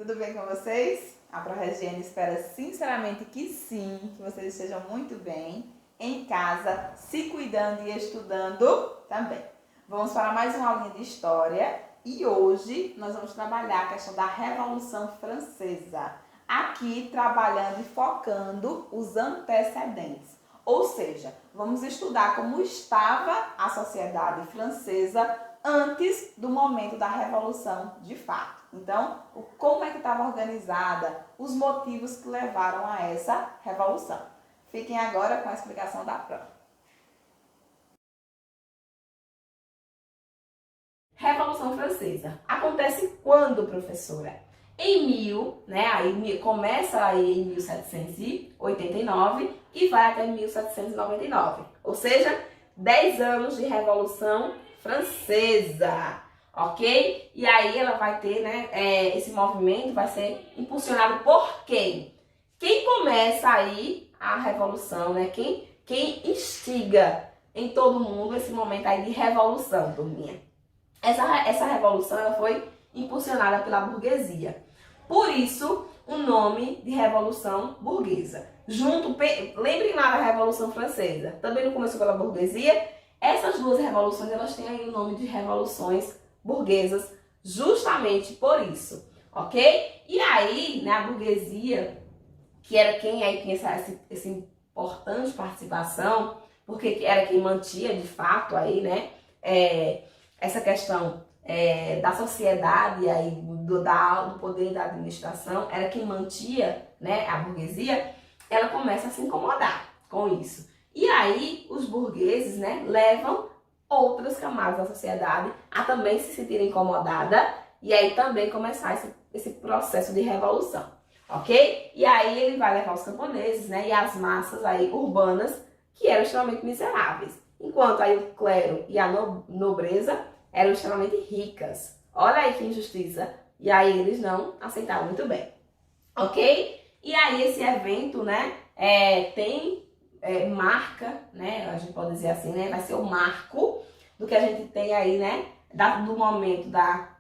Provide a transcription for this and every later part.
Tudo bem com vocês? A ProRegiane espera sinceramente que sim, que vocês estejam muito bem, em casa, se cuidando e estudando também. Vamos para mais uma aulinha de história e hoje nós vamos trabalhar a questão da Revolução Francesa. Aqui trabalhando e focando os antecedentes. Ou seja, vamos estudar como estava a sociedade francesa antes do momento da Revolução de fato. Então, como é que estava organizada, os motivos que levaram a essa revolução. Fiquem agora com a explicação da prova. Revolução Francesa. Acontece quando, professora? Começa aí em 1789 e vai até 1799. Ou seja, 10 anos de Revolução Francesa. Ok? E aí ela vai ter, esse movimento vai ser impulsionado por quem? Quem começa aí a revolução, né? Quem instiga em todo mundo esse momento aí de revolução, turminha? Essa revolução ela foi impulsionada pela burguesia. Por isso, o nome de Revolução Burguesa. Lembrem lá da Revolução Francesa. Também não começou pela burguesia. Essas duas revoluções, elas têm aí o nome de revoluções burguesas, justamente por isso, ok? E aí, a burguesia, que era quem aí tinha essa importante participação, porque era quem mantinha, de fato, aí, essa questão da sociedade, aí, do poder da administração, era quem mantinha, a burguesia, ela começa a se incomodar com isso. E aí, os burgueses, levam outras camadas da sociedade a também se sentirem incomodadas e aí também começar esse processo de revolução, ok? E aí ele vai levar os camponeses, e as massas aí urbanas que eram extremamente miseráveis, enquanto aí o clero e a nobreza eram extremamente ricas. Olha aí que injustiça! E aí eles não aceitaram muito bem, ok? E aí esse evento, marca, a gente pode dizer assim, vai ser o marco do que a gente tem aí, do momento da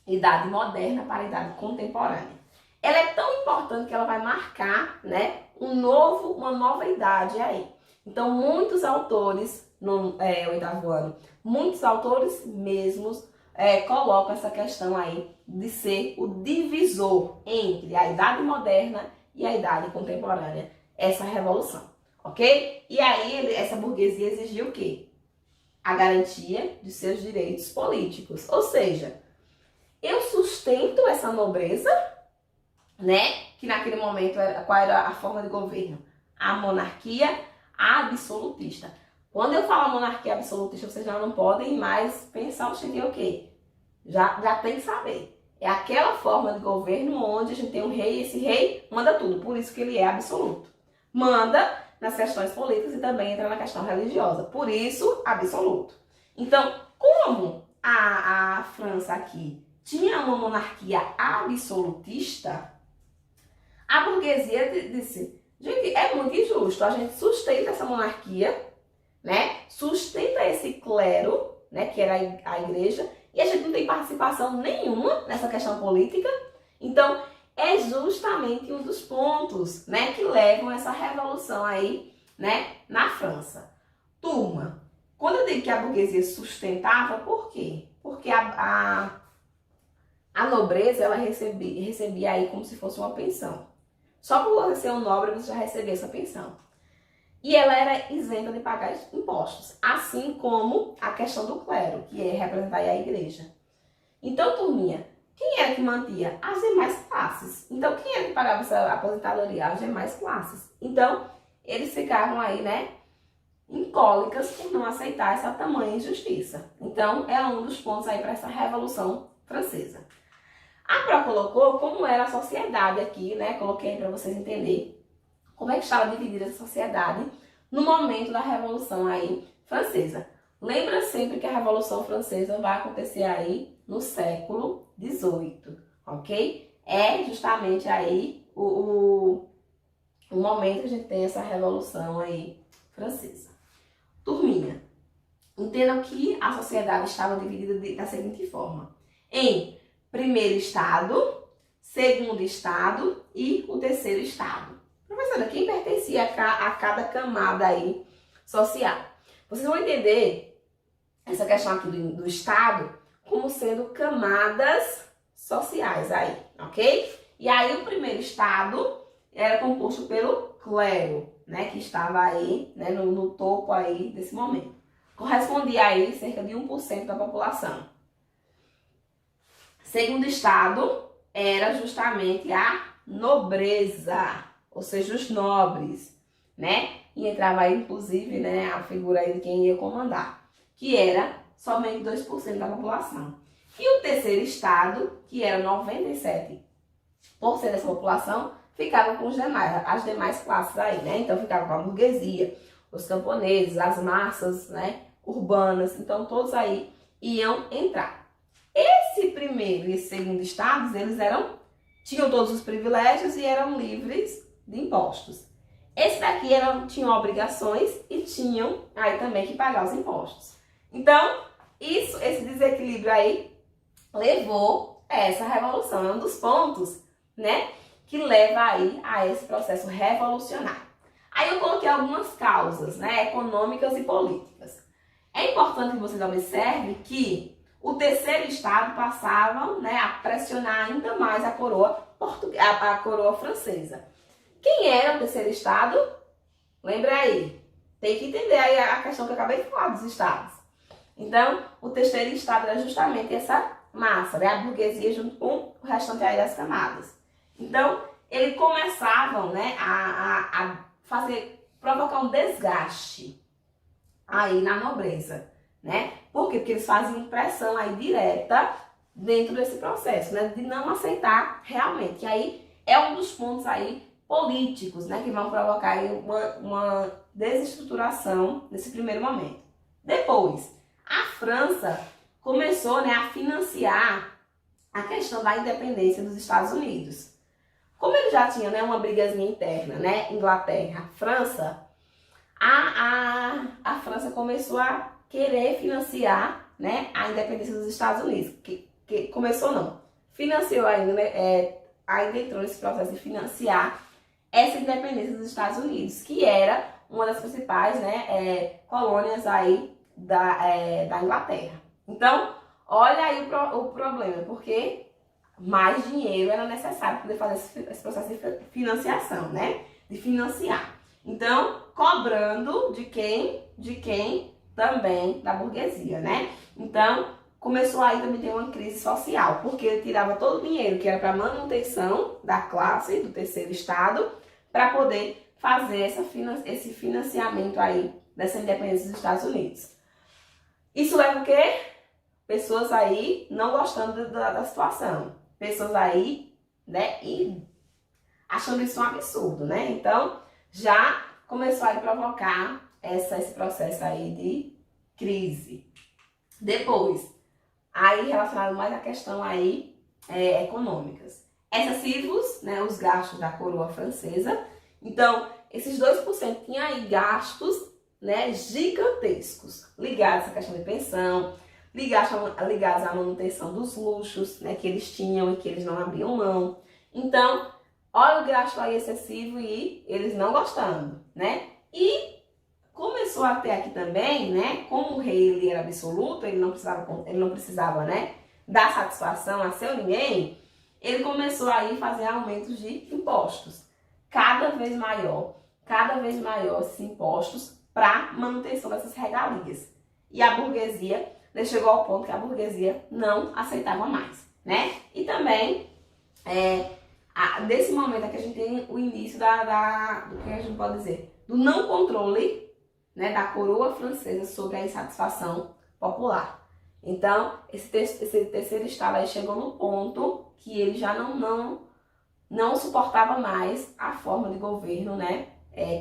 idade moderna para a idade contemporânea. Ela é tão importante que ela vai marcar, uma nova idade aí. Então, muitos autores, no oitavo ano, muitos autores mesmos colocam essa questão aí de ser o divisor entre a idade moderna e a idade contemporânea, essa revolução. Ok? E aí, essa burguesia exigiu o quê? A garantia de seus direitos políticos. Ou seja, eu sustento essa nobreza, que naquele momento, qual era a forma de governo? A monarquia absolutista. Quando eu falo monarquia absolutista, vocês já não podem mais pensar o quê? Já tem que saber. É aquela forma de governo onde a gente tem um rei e esse rei manda tudo. Por isso que ele é absoluto. Manda nas questões políticas e também entra na questão religiosa. Por isso, absoluto. Então, como a França aqui tinha uma monarquia absolutista, a burguesia disse, gente, é muito injusto, a gente sustenta essa monarquia, sustenta esse clero, que era a igreja, e a gente não tem participação nenhuma nessa questão política. Então, é justamente um dos pontos, que levam essa revolução aí, na França. Turma, quando eu digo que a burguesia sustentava, por quê? Porque a nobreza, ela recebia aí como se fosse uma pensão. Só por você ser um nobre, você já recebia essa pensão. E ela era isenta de pagar impostos, assim como a questão do clero, que é representar aí a igreja. Então, turminha, quem era que mantia? As demais classes. Então, quem era que pagava essa aposentadoria? As demais classes. Então, eles ficavam aí, incólicas por não aceitar essa tamanha injustiça. Então, é um dos pontos aí para essa Revolução Francesa. A Pro colocou como era a sociedade aqui, coloquei para vocês entenderem como é que estava dividida essa sociedade no momento da Revolução aí Francesa. Lembra sempre que a Revolução Francesa vai acontecer aí no século XVIII, ok? É justamente aí o momento que a gente tem essa Revolução aí Francesa. Turminha, entendam que a sociedade estava dividida da seguinte forma: em primeiro estado, segundo estado e o terceiro estado. Professora, quem pertencia a cada camada aí social? Vocês vão entender essa questão aqui do estado como sendo camadas sociais aí, ok? E aí o primeiro estado era composto pelo clero, né, que estava aí, né, no topo aí desse momento. Correspondia aí cerca de 1% da população. Segundo estado era justamente a nobreza, ou seja, os nobres, né? E entrava aí, inclusive, né, a figura aí de quem ia comandar, que era somente 2% da população. E o terceiro estado, que era 97% dessa população, ficava com as demais classes aí, né? Então ficava com a burguesia, os camponeses, as massas, né, urbanas. Então todos aí iam entrar. Esse primeiro e esse segundo estados, eles tinham todos os privilégios e eram livres de impostos. Esse daqui tinham obrigações e tinham aí também que pagar os impostos. Então, esse desequilíbrio aí levou a essa revolução. É um dos pontos, né, que leva aí a esse processo revolucionário. Aí eu coloquei algumas causas, né, econômicas e políticas. É importante que vocês observem que o terceiro estado passava, né, a pressionar ainda mais a coroa francesa. Quem era o terceiro estado? Lembra aí. Tem que entender aí a questão que eu acabei de falar dos estados. Então, o terceiro estado era justamente essa massa, né, a burguesia junto com o restante aí das camadas. Então, eles começavam, né, a provocar um desgaste aí na nobreza, né? Por quê? Porque eles faziam pressão aí direta dentro desse processo, né, de não aceitar realmente. E aí é um dos pontos aí políticos, né, que vão provocar aí uma desestruturação nesse primeiro momento. Depois, a França começou, né, a financiar a questão da independência dos Estados Unidos. Como ele já tinha, né, uma brigazinha interna, né, Inglaterra, França, a França começou a querer financiar, né, a independência dos Estados Unidos. Que começou não, financiou ainda, né, ainda entrou nesse processo de financiar essa independência dos Estados Unidos, que era uma das principais, né, colônias aí da Inglaterra. Então, olha aí o problema, porque mais dinheiro era necessário para poder fazer esse processo de financiação, né? De financiar. Então, cobrando de quem? De quem? Também da burguesia, né? Então, começou aí também ter uma crise social, porque ele tirava todo o dinheiro que era para manutenção da classe do terceiro estado para poder fazer esse financiamento aí dessa independência dos Estados Unidos. Isso leva o quê? Pessoas aí não gostando da situação. Pessoas aí, né, e achando isso um absurdo, né? Então, já começou a provocar esse processo aí de crise. Depois, aí relacionado mais à questão aí econômicas. Excessivos, né, os gastos da coroa francesa. Então, esses 2% tinham aí gastos, né, gigantescos, ligados à questão de pensão, ligados à manutenção dos luxos, né, que eles tinham e que eles não abriam mão. Então, olha o gasto aí excessivo e eles não gostando, né? E começou a ter aqui também, né, como o rei ele era absoluto, ele não precisava, né, dar satisfação a seu ninguém, ele começou aí a fazer aumentos de impostos, cada vez maior esses impostos para manutenção dessas regalias. E a burguesia chegou ao ponto que a burguesia não aceitava mais, né? E também, desse momento aqui a gente tem o início do que a gente pode dizer, do não controle, né, da coroa francesa sobre a insatisfação popular. Então, esse terceiro estado aí chegou no ponto que ele já não suportava mais a forma de governo, né,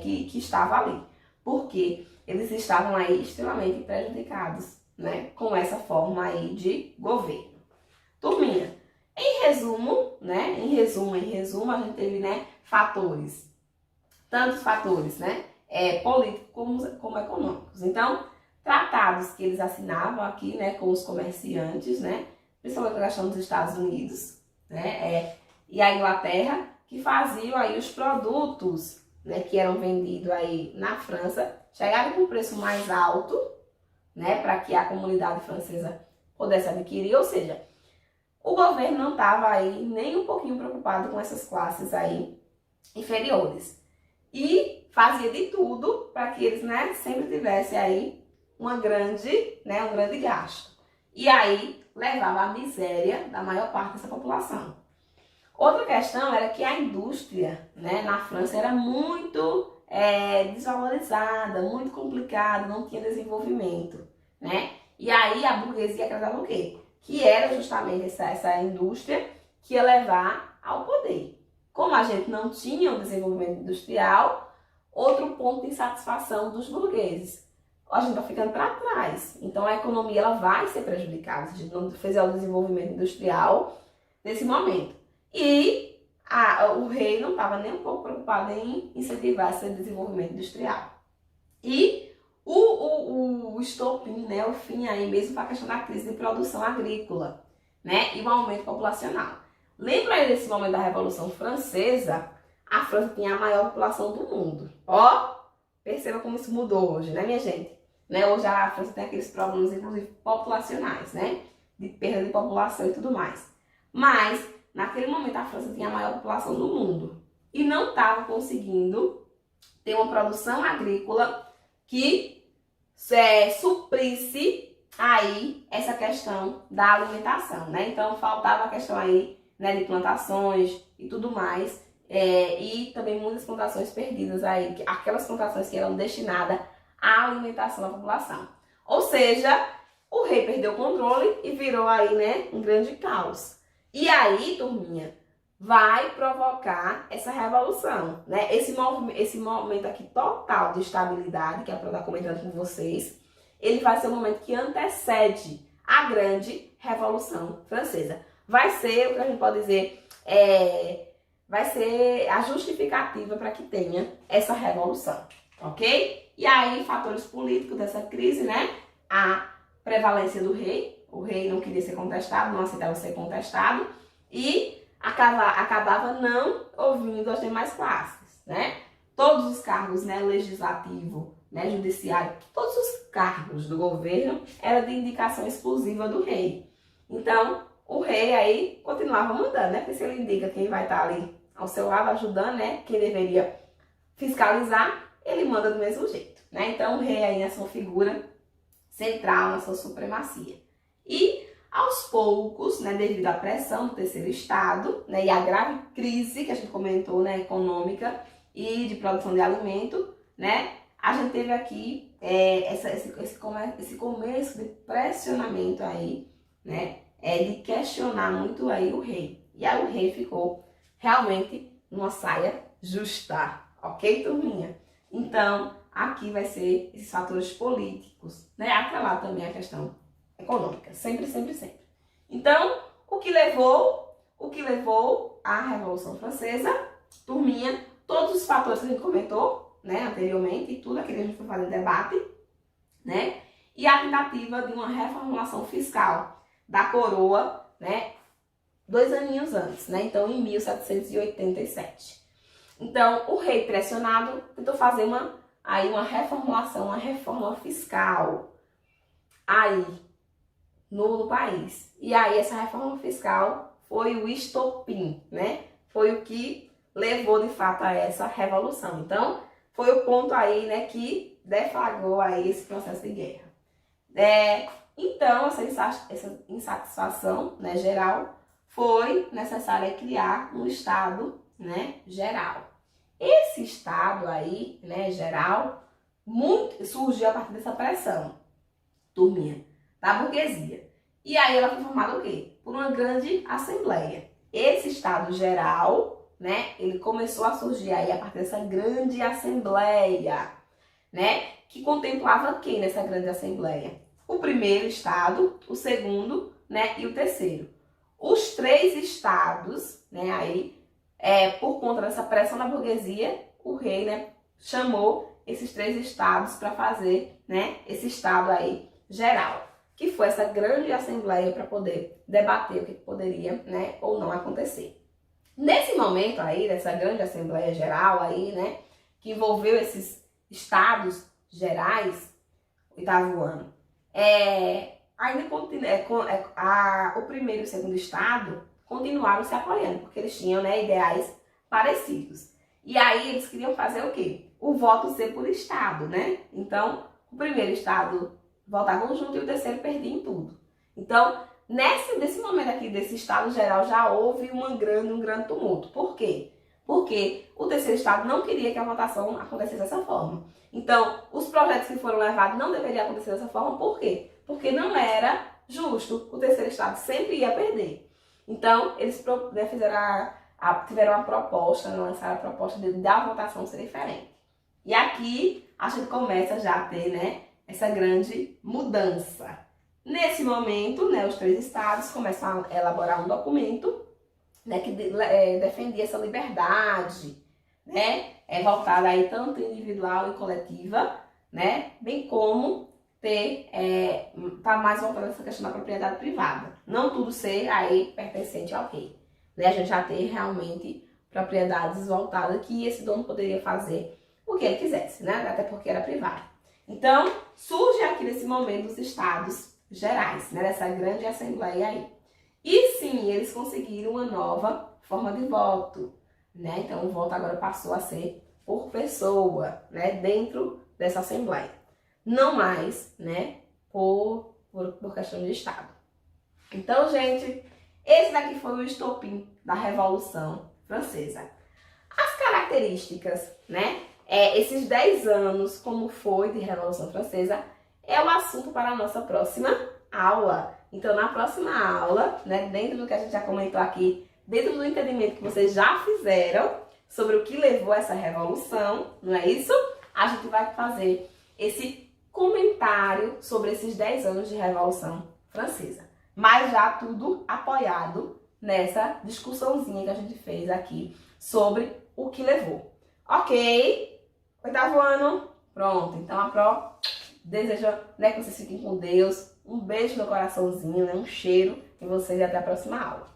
que estava ali. Porque eles estavam aí extremamente prejudicados, né, com essa forma aí de governo. Turminha, em resumo, a gente teve, né, tantos fatores, né, políticos como econômicos. Então, tratados que eles assinavam aqui, né, com os comerciantes, né, principalmente a questão dos Estados Unidos, né, e a Inglaterra, que faziam aí os produtos, né, que eram vendidos aí na França, chegarem com um preço mais alto, né, para que a comunidade francesa pudesse adquirir, ou seja, o governo não estava aí nem um pouquinho preocupado com essas classes aí inferiores. E fazia de tudo para que eles, né, sempre tivessem aí um grande gasto. E aí levava à miséria da maior parte dessa população. Outra questão era que a indústria, né, na França era muito desvalorizada, muito complicada, não tinha desenvolvimento, né? E aí a burguesia acreditava o quê? Que era justamente essa indústria que ia levar ao poder. Como a gente não tinha um desenvolvimento industrial, outro ponto de insatisfação dos burgueses. A gente está ficando para trás. Então a economia ela vai ser prejudicada se a gente não fizer o desenvolvimento industrial nesse momento. E o rei não estava nem um pouco preocupado em incentivar esse desenvolvimento industrial. E o estopim, né, o fim aí mesmo para a questão da crise de produção agrícola, né, e o aumento populacional. Lembra aí desse momento da Revolução Francesa? A França tinha a maior população do mundo. Ó, perceba como isso mudou hoje, né, minha gente? Né, hoje a França tem aqueles problemas, inclusive, populacionais, né, de perda de população e tudo mais. Mas naquele momento a França tinha a maior população do mundo e não estava conseguindo ter uma produção agrícola que suprisse aí essa questão da alimentação, né? Então faltava a questão aí, né, de plantações e tudo mais, e também muitas plantações perdidas aí, aquelas plantações que eram destinadas à alimentação da população. Ou seja, o rei perdeu o controle e virou aí, né, um grande caos. E aí, turminha, vai provocar essa revolução, né? Esse momento aqui total de estabilidade, que é para estar comentando com vocês, ele vai ser o momento que antecede a grande Revolução Francesa. Vai ser, o que a gente pode dizer, vai ser a justificativa para que tenha essa revolução, ok? E aí, fatores políticos dessa crise, né? A prevalência do rei, o rei não queria ser contestado, não aceitava ser contestado e acabava não ouvindo as demais classes, né? Todos os cargos, né, legislativo, né, judiciário, todos os cargos do governo eram de indicação exclusiva do rei. Então, o rei aí continuava mandando, né? Porque se ele indica quem vai estar ali ao seu lado ajudando, né, quem deveria fiscalizar, ele manda do mesmo jeito, né? Então, o rei aí é sua figura central na sua supremacia. E aos poucos, né, devido à pressão do terceiro estado, né, e à grave crise que a gente comentou, né, econômica e de produção de alimento, né, a gente teve aqui esse começo de pressionamento aí, né, de questionar muito aí o rei. E aí o rei ficou realmente numa saia justa, ok, turminha? Então, aqui vai ser esses fatores políticos, né, atrelar também a questão econômica, sempre, sempre, sempre. Então, o que levou à Revolução Francesa, turminha, todos os fatores que a gente comentou, né, anteriormente, e tudo aquilo que a gente foi fazer debate, né, e a tentativa de uma reformulação fiscal da coroa, né, 2 aninhos antes, né, então em 1787. Então, o rei pressionado tentou fazer uma reformulação, uma reforma fiscal aí no país. E aí essa reforma fiscal foi o estopim, né? Foi o que levou de fato a essa revolução. Então, foi o ponto aí, né, que deflagrou aí esse processo de guerra. Então, essa insatisfação, né, geral, foi necessária criar um Estado, né, geral. Esse Estado aí, né, geral, surgiu a partir dessa pressão, turminha, da burguesia. E aí ela foi formada o quê? Por uma grande assembleia. Esse Estado geral, né, ele começou a surgir aí a partir dessa grande assembleia, né, que contemplava quem nessa grande assembleia? O primeiro Estado, o segundo, né, e o terceiro. Os 3 estados, né, aí, por conta dessa pressão da burguesia, o rei, né, chamou esses 3 estados para fazer, né, esse Estado aí geral, que foi essa grande assembleia para poder debater o que poderia, né, ou não acontecer. Nesse momento aí, dessa grande Assembleia Geral aí, né, que envolveu esses estados gerais, oitavo ano, ainda o primeiro e o segundo estado continuaram se apoiando, porque eles tinham, né, ideais parecidos. E aí eles queriam fazer o quê? O voto ser por estado, né? Então, o primeiro estado votava junto e o terceiro perdia em tudo. Então, nesse momento aqui desse estado geral já houve um grande tumulto. Por quê? Porque o terceiro estado não queria que a votação acontecesse dessa forma. Então, os projetos que foram levados não deveriam acontecer dessa forma. Por quê? Porque não era justo. O terceiro estado sempre ia perder. Então, eles tiveram uma proposta, lançaram a proposta da votação ser diferente. E aqui a gente começa já a ter, né, essa grande mudança. Nesse momento, né, os três estados começam a elaborar um documento, né, que defendia essa liberdade, né, voltada aí tanto individual e coletiva, né, bem como tá mais voltada essa questão da propriedade privada. Não tudo ser aí pertencente ao rei, né, a gente já ter realmente propriedades voltadas que esse dono poderia fazer o que ele quisesse, né, até porque era privado. Então, surge aqui nesse momento os estados gerais, né, dessa grande assembleia aí. E sim, eles conseguiram uma nova forma de voto, né? Então o voto agora passou a ser por pessoa, né, dentro dessa assembleia. Não mais, né, por questão de estado. Então, gente, esse daqui foi o estopim da Revolução Francesa. As características, né, esses 10 anos, como foi de Revolução Francesa, é o assunto para a nossa próxima aula. Então, na próxima aula, né, dentro do que a gente já comentou aqui, dentro do entendimento que vocês já fizeram sobre o que levou a essa revolução, não é isso? A gente vai fazer esse comentário sobre esses 10 anos de Revolução Francesa. Mas já tudo apoiado nessa discussãozinha que a gente fez aqui sobre o que levou. Ok? Oitavo ano? Pronto. Então, a Pro deseja, né, que vocês fiquem com Deus. Um beijo no coraçãozinho, né, um cheiro em vocês e até a próxima aula.